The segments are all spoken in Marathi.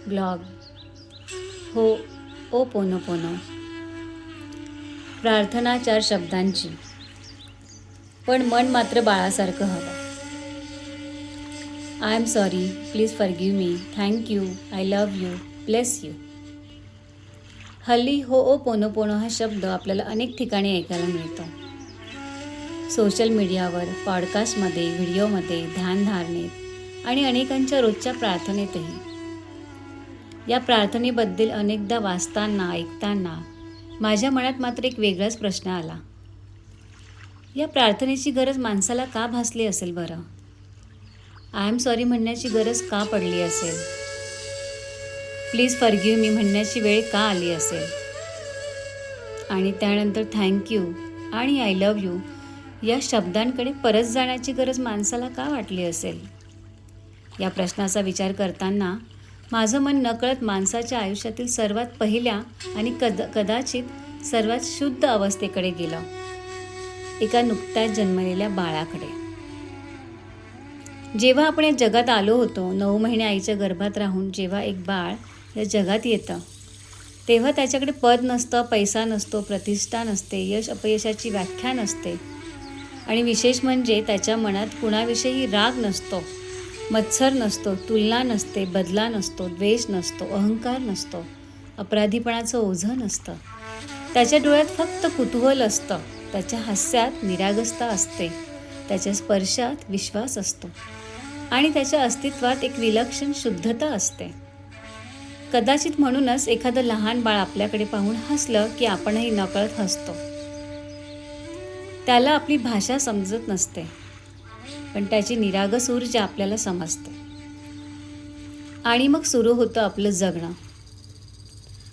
ब्लॉग हो ओ पोनो पोनो. प्रार्थना 4 शब्दांची, पण मन मात्र बाळासारखं हवं. I am sorry, please forgive me, thank you, I love you, bless you. हल्ली हो ओ पोनो पोनो हा शब्द आपल्याला अनेक ठिकाणी ऐकायला मिळतो. सोशल मीडियावर, पॉडकास्टमध्ये, व्हिडिओमध्ये, ध्यानधारणेत आणि अनेकांच्या रोजच्या प्रार्थनेतही. या प्रार्थनेबद्दल अनेकदा वाचताना, ऐकताना माझ्या मनात मात्र एक वेगळाच प्रश्न आला. या प्रार्थनेची गरज माणसाला का भासली असेल बरं? आय एम सॉरी म्हणण्याची गरज का पडली असेल? प्लीज फॉरगिव्ह मी म्हणण्याची वेळ का आली असेल? आणि त्यानंतर थँक्यू आणि आय लव्ह यू या शब्दांकडे परत जाण्याची गरज माणसाला का वाटली असेल? या प्रश्नाचा विचार करताना माझं मन नकळत माणसाच्या आयुष्यातील सर्वात पहिल्या आणि कदाचित सर्वात शुद्ध अवस्थेकडे गेलं. एका नुकत्याच जन्मलेल्या बाळाकडे. जेव्हा आपण या जगात आलो होतो, 9 महिने आईच्या गर्भात राहून जेव्हा एक बाळ या जगात येतं, तेव्हा त्याच्याकडे पद नसतं, पैसा नसतो, प्रतिष्ठा नसते, यश अपयशाची व्याख्या नसते आणि विशेष म्हणजे त्याच्या मनात कुणाविषयी राग नसतो, मत्सर नसतो, तुलना नसते, बदला नसतो, द्वेष नसतो, अहंकार नसतो, अपराधीपणाचं ओझं नसतं. त्याच्या डोळ्यात फक्त कुतूहल असतं, त्याच्या हास्यात निरागसता असते, त्याच्या स्पर्शात विश्वास असतो आणि त्याच्या अस्तित्वात एक विलक्षण शुद्धता असते. कदाचित म्हणूनच एखादं लहान बाळ आपल्याकडे पाहून हसलं की आपणही नकळत हसतो. त्याला आपली भाषा समजत नसते, पण त्याची निरागस ऊर्जा आपल्याला समजते. आणि मग सुरू होतं आपलं जगणं.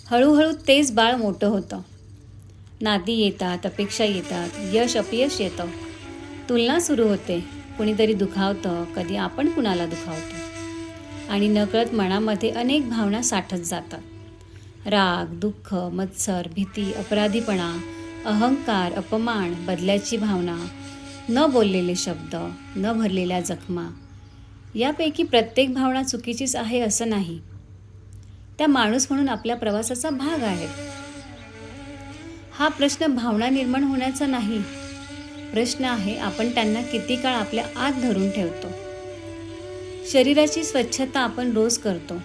हळूहळू तेच बाळ मोठं होतं. नाती येतात, अपेक्षा येतात, यश अपयश येतं, तुलना सुरू होते, कुणीतरी दुखावतं, कधी आपण कुणाला दुखावतो आणि नकळत मनामध्ये अनेक भावना साठत जातात. राग, दुःख, मत्सर, भीती, अपराधीपणा, अहंकार, अपमान, बदल्याची भावना, न बोललेले शब्द, न भरलेल्या जखमा. यापैकी प्रत्येक भावना चुकीचीच आहे असं नाही. त्या माणूस म्हणून आपल्या प्रवासाचा भाग आहेत. हा प्रश्न भावना निर्माण होण्याचा नाही. प्रश्न आहे आपण त्यांना किती काळ आपल्या आत धरून ठेवतो. शरीराची स्वच्छता आपण रोज करतो,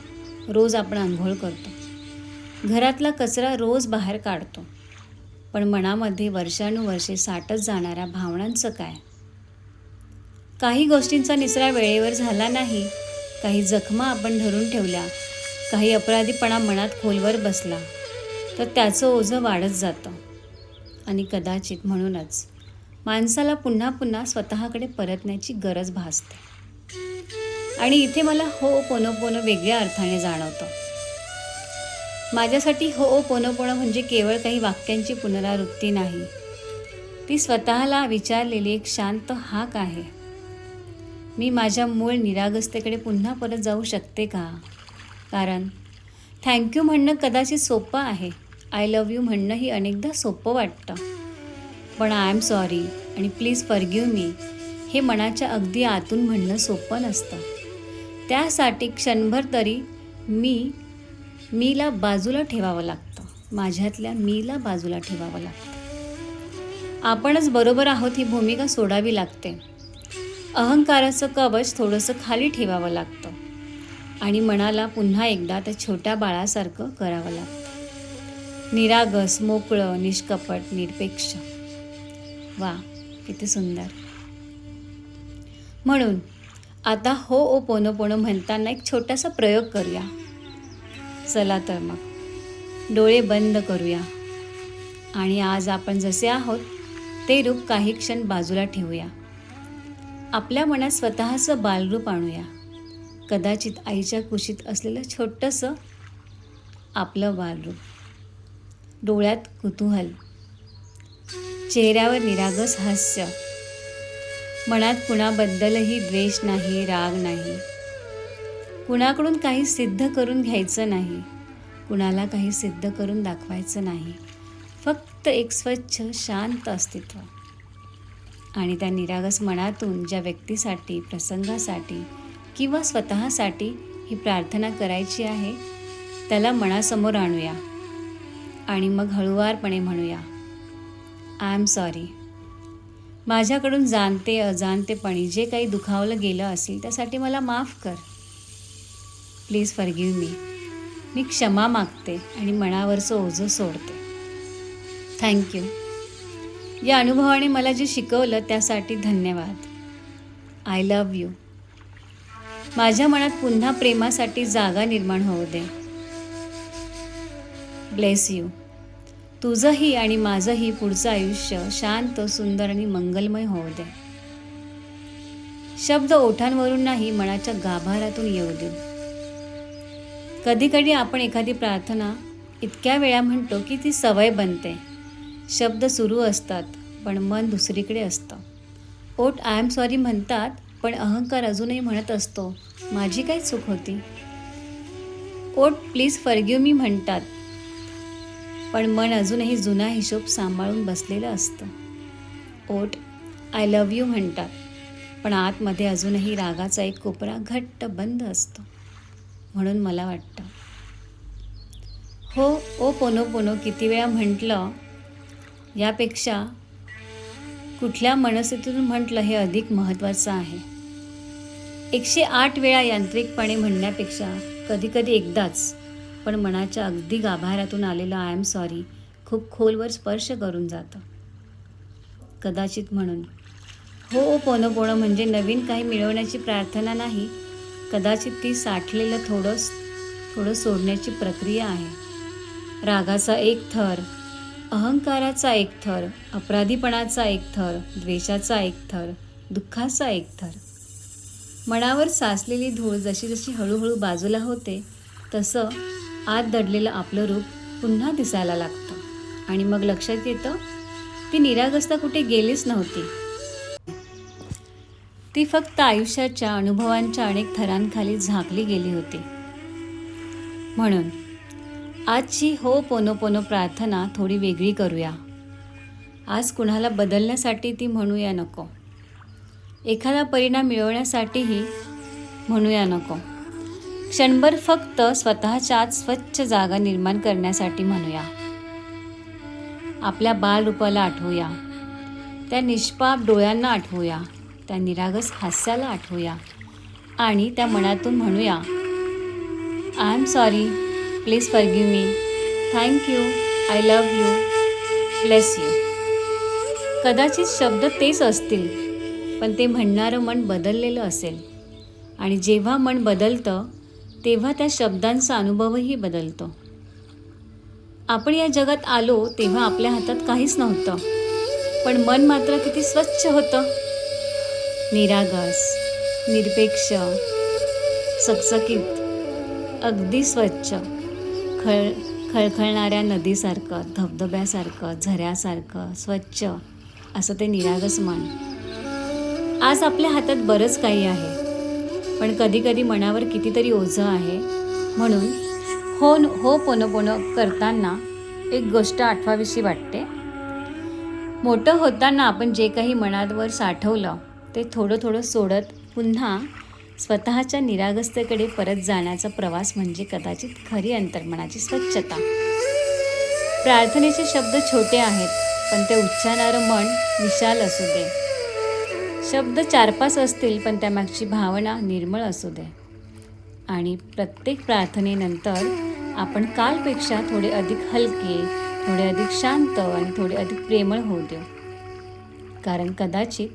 रोज आपण आंघोळ करतो, घरातला कचरा रोज बाहेर काढतो, पण मनामध्ये वर्षानुवर्षे साठत जाणाऱ्या भावनांचं काय? काही गोष्टींचा निचरा वेळेवर झाला नाही, काही जखमा आपण धरून ठेवल्या, काही अपराधीपणा मनात खोलवर बसला, तर त्याचं ओझं वाढत जातं. आणि कदाचित म्हणूनच माणसाला पुन्हा पुन्हा स्वतःकडे परतण्याची गरज भासते. आणि इथे मला हो पोनो पोनो वेगळ्या अर्थाने जाणवतं. माझ्यासाठी हो पोनो पोनो म्हणजे केवळ काही वाक्यांची पुनरावृत्ती नाही. ती स्वतःला विचारलेली एक शांत हाक आहे. मी माझ्या मूळ निरागसतेकडे पुन्हा परत जाऊ शकते का? कारण थँक्यू म्हणणं कदाचित सोपं आहे, आय लव्ह यू म्हणणंही अनेकदा सोपं वाटतं, पण आय एम सॉरी आणि प्लीज फॉरगिव्ह मी हे मनाच्या अगदी आतून म्हणणं सोपं नसतं. त्यासाठी क्षणभर तरी मीला बाजूला ठेवावं लागतं. माझ्यातल्या मीला बाजूला ठेवावं लागतं. आपणच बरोबर आहोत ही भूमिका सोडावी लागते. अहंकाराचं कवच थोडंसं खाली ठेवावं लागतं आणि मनाला पुन्हा एकदा त्या छोट्या बाळासारखं करावं लागतं. निरागस, मोकळं, निष्कपट, निरपेक्ष. वा, किती सुंदर. म्हणून आता हो ओ पोनो पोनो म्हणताना एक छोटासा प्रयोग करूया. चला तर मग डोळे बंद करूया आणि आज आपण जसे आहोत ते रूप काही क्षण बाजूला ठेवूया. आपल्या मनात स्वतःचं बालरूप आणूया. कदाचित आईच्या कुशीत असलेलं छोटंसं आपलं बालरूप. डोळ्यात कुतूहल, चेहऱ्यावर निरागस हास्य, मनात कुणाबद्दलही द्वेष नाही, राग नाही, कुणाकडून काही सिद्ध करून घ्यायचं नाही, कुणाला काही सिद्ध करून दाखवायचं नाही. फक्त एक स्वच्छ शांत अस्तित्व. आणि त्या निरागस मनातून ज्या व्यक्तीसाठी, प्रसंगासाठी किंवा स्वतःसाठी ही प्रार्थना करायची आहे त्याला मनासमोर आणूया आणि मग हळुवारपणे म्हणूया, आय एम सॉरी. माझ्याकडून जाणते अजाणतेपणी जे काही दुखावलं गेलं असेल त्यासाठी मला माफ कर. Please forgive me. मी क्षमा मागते आणि मनावरचं ओझं सोडते. थँक्यू. या अनुभवाने मला जे शिकवलं त्यासाठी धन्यवाद. I love you. माझ्या मनात पुन्हा प्रेमासाठी जागा निर्माण होऊ दे. Bless you. तुझंही आणि माझंही पुढचं आयुष्य शांत, सुंदर आणि मंगलमय होऊ दे. शब्द ओठांवरून नाही, मनाच्या गाभाऱ्यातून येऊ दे. कधीकधी आपण एखादी प्रार्थना इतक्या वेळा म्हणतो की ती सवय बनते. शब्द सुरू असतात पण मन दुसरीकडे असतं. ओठ आय एम सॉरी म्हणतात पण अहंकार अजूनही म्हणत असतो, माझी काय चूक होती. ओठ प्लीज फॉरगिव्ह मी म्हणतात पण मन अजूनही जुना हिशोब सांभाळून बसलेलं असतं. ओठ आय लव्ह यू म्हणतात पण आतमध्ये अजूनही रागाचा एक कोपरा घट्ट बंद असतो. म्हणून मला वाटतं, हो ओ पोनो पोनो किती वेळा म्हटलं यापेक्षा कुठल्या मनस्थितीतून म्हटलं हे अधिक महत्त्वाचं आहे. 108 वेळा यांत्रिकपणे म्हणण्यापेक्षा कधीकधी एकदाच पण मनाच्या अगदी गाभाऱ्यातून आलेलं आय एम सॉरी खूप खोलवर स्पर्श करून जातं. कदाचित म्हणून हो ओ पोनो पोनो म्हणजे नवीन काही मिळवण्याची प्रार्थना नाही, कदाचित ती साठलेलं थोडं सोडण्याची प्रक्रिया आहे. रागाचा एक थर, अहंकाराचा एक थर, अपराधीपणाचा एक थर, द्वेषाचा एक थर, दुःखाचा एक थर. मनावर साचलेली धूळ जशी जशी हळूहळू बाजूला होते तसं आत दडलेलं आपलं रूप पुन्हा दिसायला लागतं आणि मग लक्षात येतं ती निरागसता कुठे गेलीच नव्हती. ती फक्त आयुष्याच्या अनुभवांच्या अनेक थरांखाली झाकली गेली होती. म्हणून आजची हो पोनो पोनो प्रार्थना थोडी वेगळी करूया. आज कुणाला बदलण्यासाठी ती म्हणूया नको. एखादा परिणाम मिळवण्यासाठीही म्हणूया नको. क्षणभर फक्त स्वतःच्या आत स्वच्छ जागा निर्माण करण्यासाठी म्हणूया. आपल्या बालरूपाला आठवूया, त्या निष्पाप डोळ्यांना आठवूया, त्या निरागस हास्याला आठवूया आणि त्या मनातून म्हणूया, I am sorry, please forgive me, thank you, I love you, bless you. कदाचित शब्द तेच असतील पण ते म्हणणारं मन बदललेलं असेल आणि जेव्हा मन बदलतं तेव्हा त्या शब्दांचा अनुभवही बदलतो. आपण या जगात आलो तेव्हा आपल्या हातात काहीच नव्हतं पण मन मात्र किती स्वच्छ होतं. निरागस, निरपेक्ष, चकचकीत, अगदी स्वच्छ, खळखळणाऱ्या नदीसारखं, धबधब्यासारखं, झऱ्यासारखं स्वच्छ असं ते निरागस मन. आज आपल्या हातात बरंच काही आहे पण कधीकधी मनावर कितीतरी ओझं आहे. म्हणून हो पोनो पोनो करताना एक गोष्ट आठवावीशी वाटते. मोठं होताना आपण जे काही मनावर साठवलं ते थोडं थोडं सोडत पुन्हा स्वतःच्या निरागसतेकडे परत जाण्याचा प्रवास म्हणजे कदाचित खरी अंतर्मनाची स्वच्छता. प्रार्थनेचे शब्द छोटे आहेत पण ते उच्चारणारं मन विशाल असू दे. शब्द 4-5 असतील पण त्यामागची भावना निर्मळ असू दे. आणि प्रत्येक प्रार्थनेनंतर आपण कालपेक्षा थोडे अधिक हलके, थोडे अधिक शांत आणि थोडे अधिक प्रेमळ होऊ देऊ. कारण कदाचित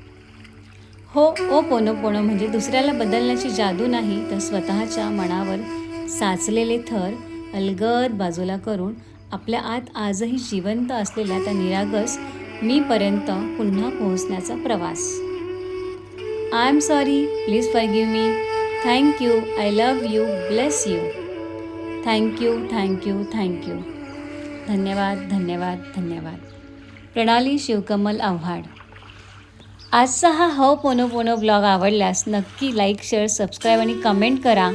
हो ओ पोनो पोनो म्हणजे दुसऱ्याला बदलण्याची जादू नाही तर स्वतःच्या मनावर साचलेले थर अलगद बाजूला करून आपल्या आत आजही जिवंत असलेल्या त्या निरागस मीपर्यंत पुन्हा पोहोचण्याचा प्रवास. I am sorry, please forgive me, thank you, I love you, bless you, thank you, thank you, thank you. धन्यवाद, धन्यवाद, धन्यवाद. प्रणाली शिवकमल आव्हाड. आजचा हा हो पोनो पोनो ब्लॉग आवडल्यास नक्की लाईक, शेअर, सबस्क्राईब आणि कमेंट करा.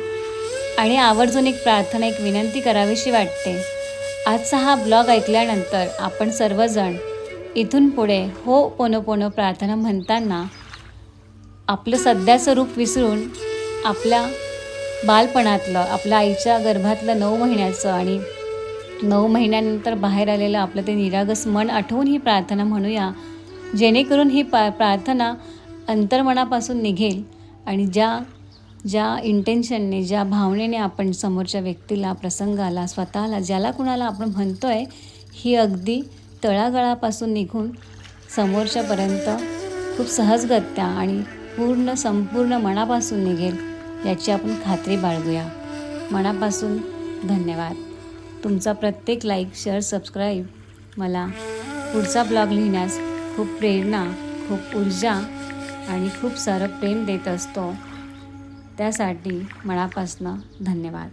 आणि आवर्जून एक प्रार्थना, एक विनंती करावीशी वाटते. आजचा हा ब्लॉग ऐकल्यानंतर आपण सर्वजण इथून पुढे हो पोनो पोनो प्रार्थना म्हणताना आपलं सध्याचं रूप विसरून आपल्या बालपणातलं, आपल्या आईच्या गर्भातलं 9 महिन्याचं आणि 9 महिन्यानंतर बाहेर आलेलं आपलं ते निरागस मन आठवून ही प्रार्थना म्हणूया, जेणेकरून ही प्रार्थना अंतर्मनापासून निघेल आणि ज्या इंटेन्शनने, ज्या भावनेने आपण समोरच्या व्यक्तीला, प्रसंगाला, स्वतःला, ज्याला कुणाला आपण म्हणतो आहे, ही अगदी तळागाळापासून निघून समोरच्यापर्यंत खूप सहजगत्या आणि संपूर्ण मनापासून निघेल याची आपण खात्री बाळगूया. मनापासून धन्यवाद. तुमचा प्रत्येक लाईक, शेअर, सबस्क्राईब मला पुढचा ब्लॉग लिहिण्यास खूप प्रेरणा, खूप ऊर्जा आणि खूप सारं प्रेम देत असतो. त्यासाठी मनापासून धन्यवाद.